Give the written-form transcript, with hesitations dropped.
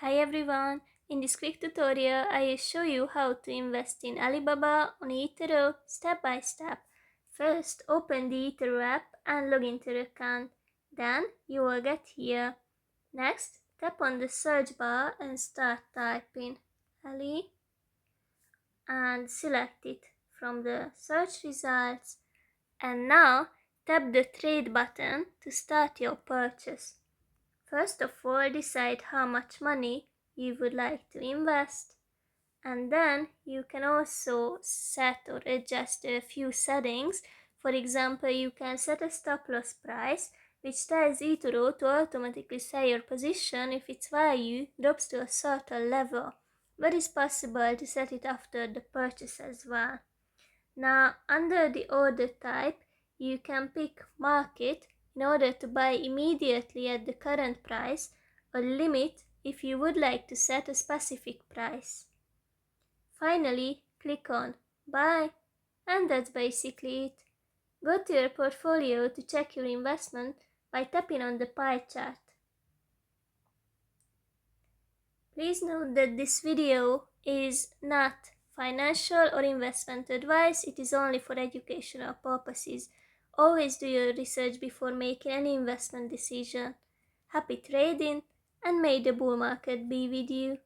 Hi everyone! In this quick tutorial, I will show you how to invest in Alibaba on eToro step by step. First, open the eToro app and log into the account. Then, you will get here. Next, tap on the search bar and start typing Ali and select it from the search results. And now, tap the trade button to start your purchase. First of all, decide how much money you would like to invest, and then you can also set or adjust a few settings. For example, you can set a stop loss price, which tells eToro to automatically sell your position if its value drops to a certain level, but it's possible to set it after the purchase as well. Now, under the order type, you can pick market in order to buy immediately at the current price, or limit if you would like to set a specific price. Finally, click on buy, and that's basically it. Go to your portfolio to check your investment by tapping on the pie chart. Please note that this video is not financial or investment advice, it is only for educational purposes. Always do your research before making any investment decision. Happy trading, and may the bull market be with you.